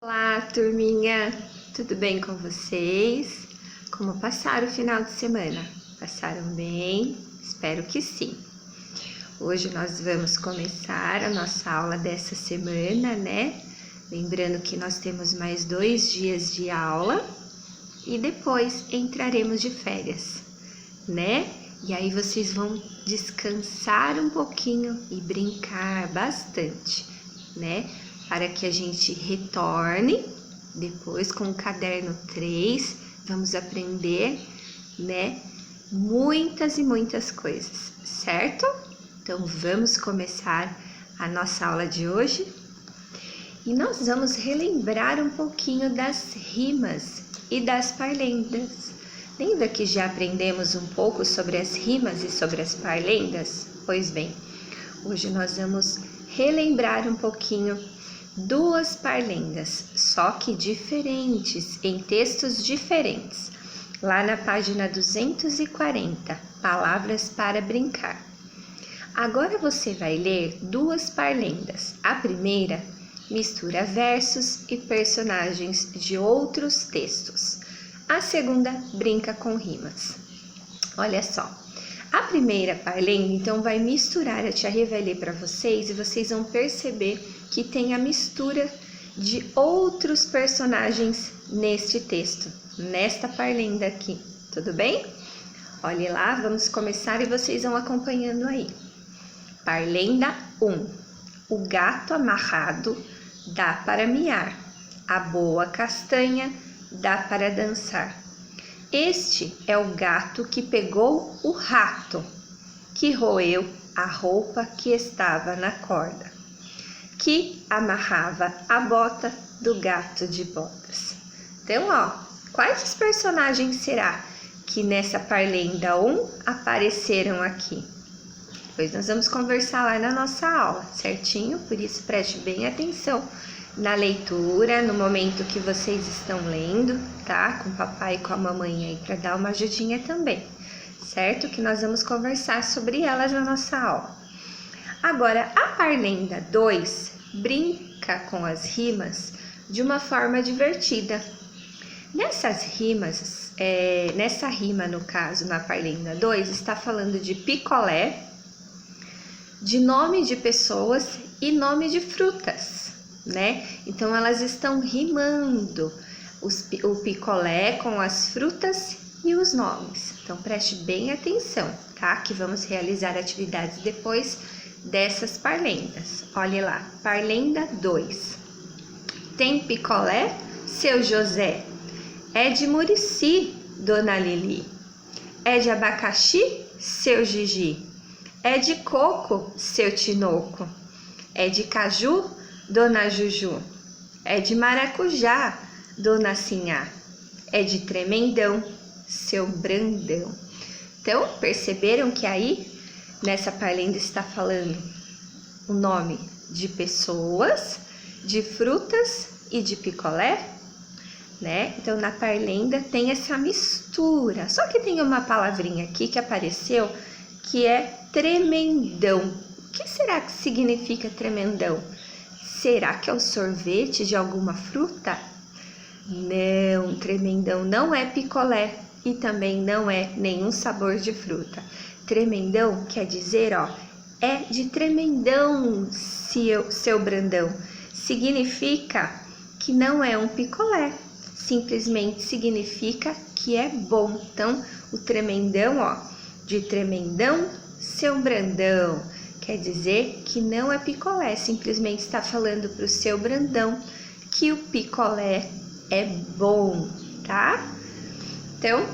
Olá, turminha! Tudo bem com vocês? Como passaram o final de semana? Passaram bem? Espero que sim! Hoje nós vamos começar a nossa aula dessa semana, né? Lembrando que nós temos mais 2 dias de aula e depois entraremos de férias, né? E aí vocês vão descansar um pouquinho e brincar bastante, né? Para que a gente retorne depois com o caderno 3, vamos aprender, né? Muitas e muitas coisas, certo? Então vamos começar a nossa aula de hoje e nós vamos relembrar um pouquinho das rimas e das parlendas. Lembra que já aprendemos um pouco sobre as rimas e sobre as parlendas? Pois bem, hoje nós vamos relembrar um pouquinho 2 parlendas, só que diferentes, em textos diferentes. Lá na página 240, Palavras para Brincar. Agora você vai ler 2 parlendas. A primeira mistura versos e personagens de outros textos. A segunda brinca com rimas. Olha só, a primeira parlenda então vai misturar, a tia Rê vai ler para vocês e vocês vão perceber que tem a mistura de outros personagens neste texto, nesta parlenda aqui, tudo bem? Olhe lá, vamos começar e vocês vão acompanhando aí. Parlenda 1. O gato amarrado dá para miar, a boa castanha dá para dançar. Este é o gato que pegou o rato, que roeu a roupa que estava na corda, que amarrava a bota do gato de botas. Então, ó, quais os personagens será que nessa parlenda 1 apareceram aqui? Pois nós vamos conversar lá na nossa aula, certinho? Por isso preste bem atenção na leitura, no momento que vocês estão lendo, tá? Com o papai e com a mamãe aí para dar uma ajudinha também, certo? Que nós vamos conversar sobre elas na nossa aula. Agora, a parlenda 2 brinca com as rimas de uma forma divertida. Nessas rimas, nessa rima, no caso, na parlenda 2, está falando de picolé, de nome de pessoas e nome de frutas, né? Então, elas estão rimando o picolé com as frutas e os nomes. Então, preste bem atenção, tá? Que vamos realizar atividades depois dessas parlendas. Olhe lá, parlenda 2. Tem picolé, seu José? É de Murici, dona Lili. É de abacaxi, seu Gigi? É de coco, seu Tinoco? É de caju, dona Juju? É de maracujá, dona Sinhá? É de tremendão, seu Brandão? Então, perceberam que aí, nessa parlenda está falando o nome de pessoas, de frutas e de picolé, né? Então, na parlenda tem essa mistura. Só que tem uma palavrinha aqui que apareceu que é tremendão. O que será que significa tremendão? Será que é o sorvete de alguma fruta? Não, tremendão não é picolé e também não é nenhum sabor de fruta. Tremendão quer dizer, ó, é de tremendão, seu Brandão. Significa que não é um picolé, simplesmente significa que é bom. Então, o tremendão, ó, de tremendão, seu Brandão, quer dizer que não é picolé, simplesmente está falando para o seu Brandão que o picolé é bom, tá? Então,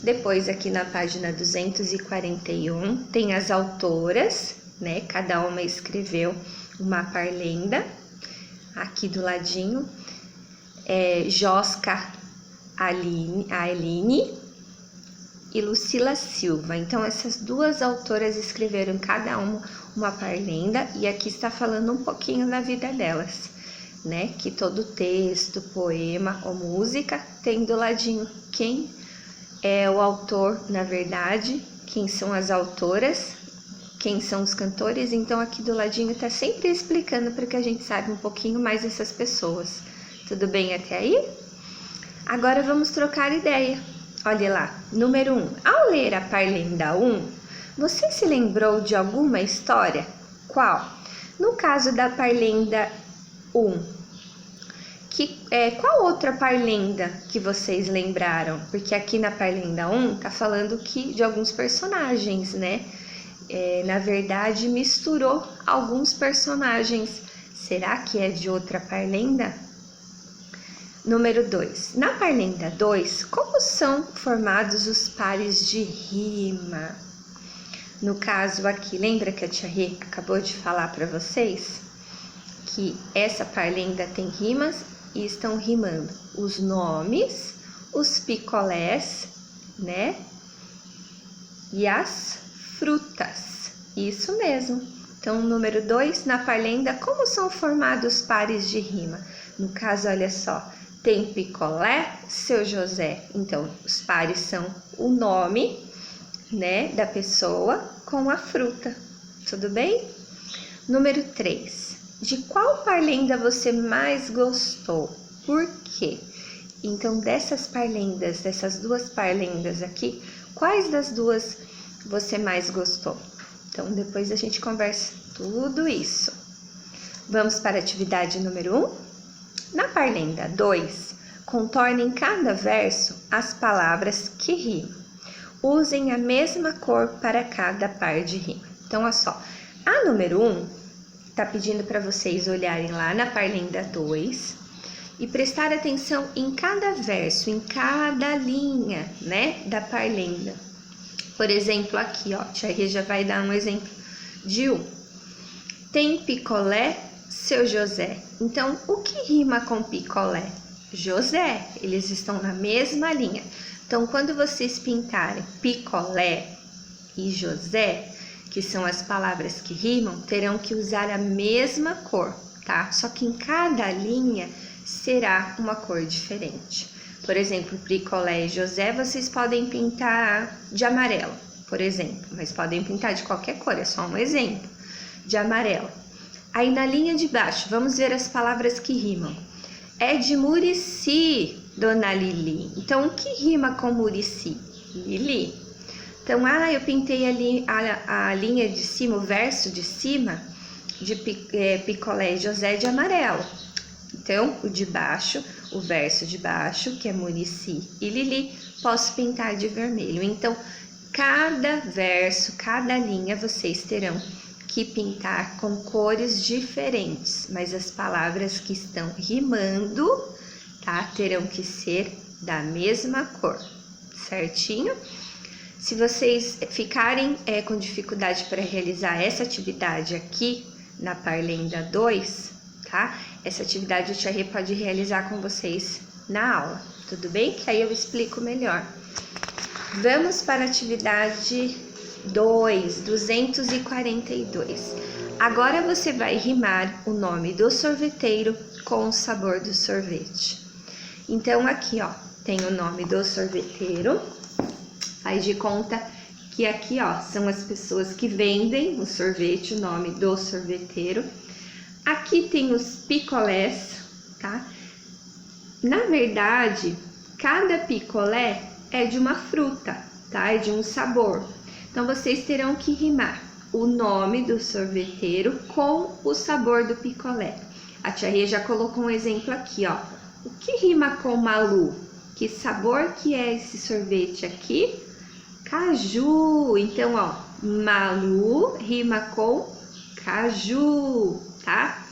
depois aqui na página 241 tem as autoras, né? Cada uma escreveu uma parlenda. Aqui do ladinho Josca Aline e Lucila Silva. Então, essas 2 autoras escreveram cada uma parlenda e aqui está falando um pouquinho da vida delas, né? Que todo texto, poema ou música tem do ladinho quem é o autor, na verdade, quem são as autoras, quem são os cantores. Então, aqui do ladinho tá sempre explicando para que a gente saiba um pouquinho mais dessas pessoas, Tudo bem até aí? Agora vamos trocar ideia. Olha lá, número 1. Ao ler a Parlenda 1, você se lembrou de alguma história? Qual? No caso da Parlenda 1, qual outra parlenda que vocês lembraram? Porque aqui na Parlenda 1 tá falando de alguns personagens, né? Na verdade, misturou alguns personagens. Será que é de outra parlenda? Número 2. Na Parlenda 2, como são formados os pares de rima? No caso aqui, lembra que a tia Rê acabou de falar para vocês que essa parlenda tem rimas e estão rimando os nomes, os picolés, né? E as frutas. Isso mesmo. Então, número 2, na Parlenda, como são formados pares de rima? No caso, olha só, tem picolé, seu José. Então, os pares são o nome, né, da pessoa com a fruta. Tudo bem? Número 3. De qual parlenda você mais gostou? Por quê? Então, dessas duas parlendas aqui, quais das duas você mais gostou? Então, depois a gente conversa tudo isso. Vamos para a atividade número 1? Na Parlenda 2, contorne em cada verso as palavras que rimam. Usem a mesma cor para cada par de rima. Então, olha só, a número 1 tá pedindo para vocês olharem lá na Parlenda 2 e prestar atenção em cada verso, em cada linha, né, da parlenda. Por exemplo, aqui, ó, tia Rê já vai dar um exemplo de 1. Tem picolé, seu José. Então, o que rima com picolé? José. Eles estão na mesma linha. Então, quando vocês pintarem picolé e José, que são as palavras que rimam, terão que usar a mesma cor, tá? Só que em cada linha será uma cor diferente. Por exemplo, picolé e José, vocês podem pintar de amarelo, por exemplo, mas podem pintar de qualquer cor, é só um exemplo, de amarelo. Aí na linha de baixo, vamos ver as palavras que rimam. É de Murici, dona Lili. Então, o que rima com Murici? Lili. Então, eu pintei ali a linha de cima, o verso de cima, de picolé e José de amarelo. Então, o de baixo, o verso de baixo, que é Murici e Lili, posso pintar de vermelho. Então, cada verso, cada linha, vocês terão que pintar com cores diferentes, mas as palavras que estão rimando, tá, terão que ser da mesma cor, certinho? Se vocês ficarem com dificuldade para realizar essa atividade aqui na Parlenda 2, tá? Essa atividade o tia Rê pode realizar com vocês na aula, tudo bem? Que aí eu explico melhor. Vamos para a atividade 242. Agora você vai rimar o nome do sorveteiro com o sabor do sorvete. Então, aqui, ó, tem o nome do sorveteiro. Faz de conta que aqui, ó, são as pessoas que vendem o sorvete, o nome do sorveteiro. Aqui tem os picolés, tá? Na verdade, cada picolé é de uma fruta, tá? É de um sabor. Então, vocês terão que rimar o nome do sorveteiro com o sabor do picolé. A tia Rê já colocou um exemplo aqui, ó. O que rima com Malu? Que sabor que é esse sorvete aqui? Caju. Então, ó, Malu rima com caju, tá?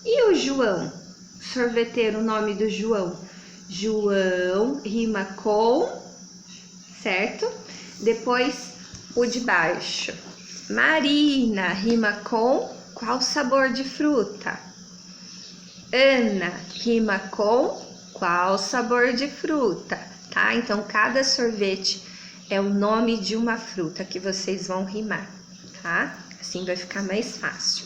E o João? Sorveteiro, o nome do João. João rima com, certo? Depois, o de baixo. Marina rima com qual sabor de fruta? Ana rima com qual sabor de fruta, tá? Então, cada sorvete é o nome de uma fruta que vocês vão rimar, tá? Assim vai ficar mais fácil.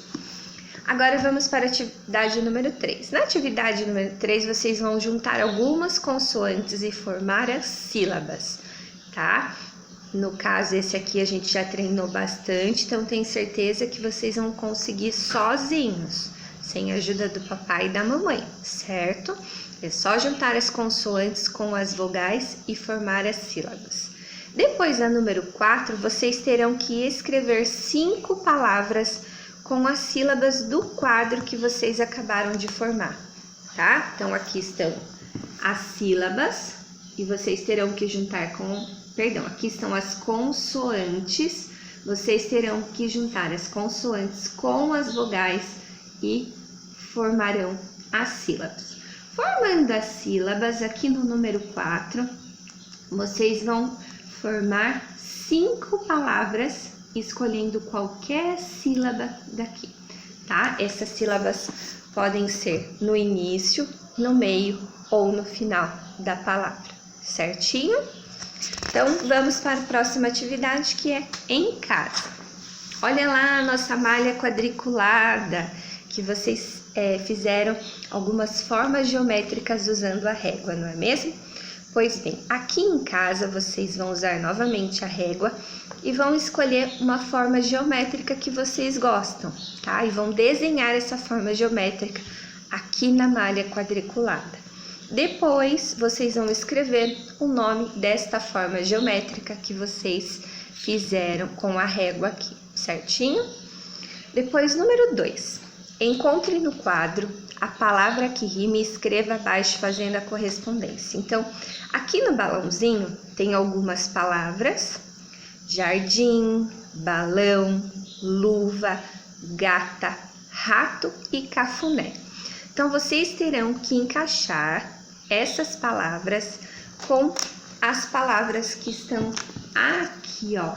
Agora vamos para a atividade número 3. Na atividade número 3, vocês vão juntar algumas consoantes e formar as sílabas, tá? No caso, esse aqui a gente já treinou bastante, então tenho certeza que vocês vão conseguir sozinhos, sem a ajuda do papai e da mamãe, certo? É só juntar as consoantes com as vogais e formar as sílabas. Depois da número 4, vocês terão que escrever 5 palavras com as sílabas do quadro que vocês acabaram de formar, tá? Então, aqui estão as sílabas e vocês terão que juntar aqui estão as consoantes, vocês terão que juntar as consoantes com as vogais e formarão as sílabas. Formando as sílabas, aqui no número 4, vocês vão formar 5 palavras, escolhendo qualquer sílaba daqui, tá? Essas sílabas podem ser no início, no meio ou no final da palavra, certinho? Então, vamos para a próxima atividade, que é em casa. Olha lá a nossa malha quadriculada, que vocês fizeram algumas formas geométricas usando a régua, não é mesmo? Pois bem, aqui em casa vocês vão usar novamente a régua e vão escolher uma forma geométrica que vocês gostam, tá? E vão desenhar essa forma geométrica aqui na malha quadriculada. Depois, vocês vão escrever o nome desta forma geométrica que vocês fizeram com a régua aqui, certinho? Depois, número 2. Encontre no quadro a palavra que rima e escreva abaixo fazendo a correspondência. Então, aqui no balãozinho tem algumas palavras: jardim, balão, luva, gata, rato e cafuné. Então, vocês terão que encaixar essas palavras com as palavras que estão aqui, ó,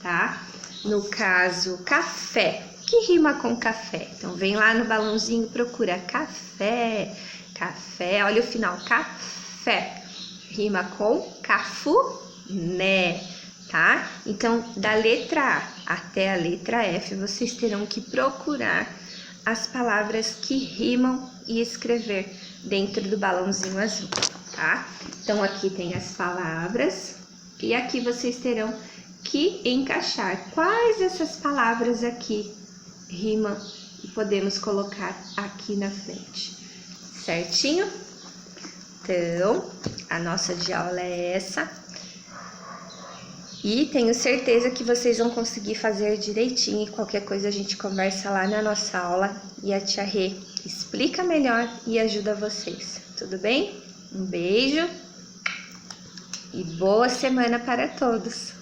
tá? No caso, café, que rima com café. Então, vem lá no balãozinho, procura café, café, olha o final, café, rima com cafuné, tá? Então, da letra A até a letra F, vocês terão que procurar as palavras que rimam e escrever dentro do balãozinho azul, tá? Então, aqui tem as palavras e aqui vocês terão que encaixar quais dessas palavras aqui rimam e podemos colocar aqui na frente, certinho? Então, a nossa de aula é essa. E tenho certeza que vocês vão conseguir fazer direitinho e qualquer coisa a gente conversa lá na nossa aula e a tia Rê explica melhor e ajuda vocês, tudo bem? Um beijo e boa semana para todos!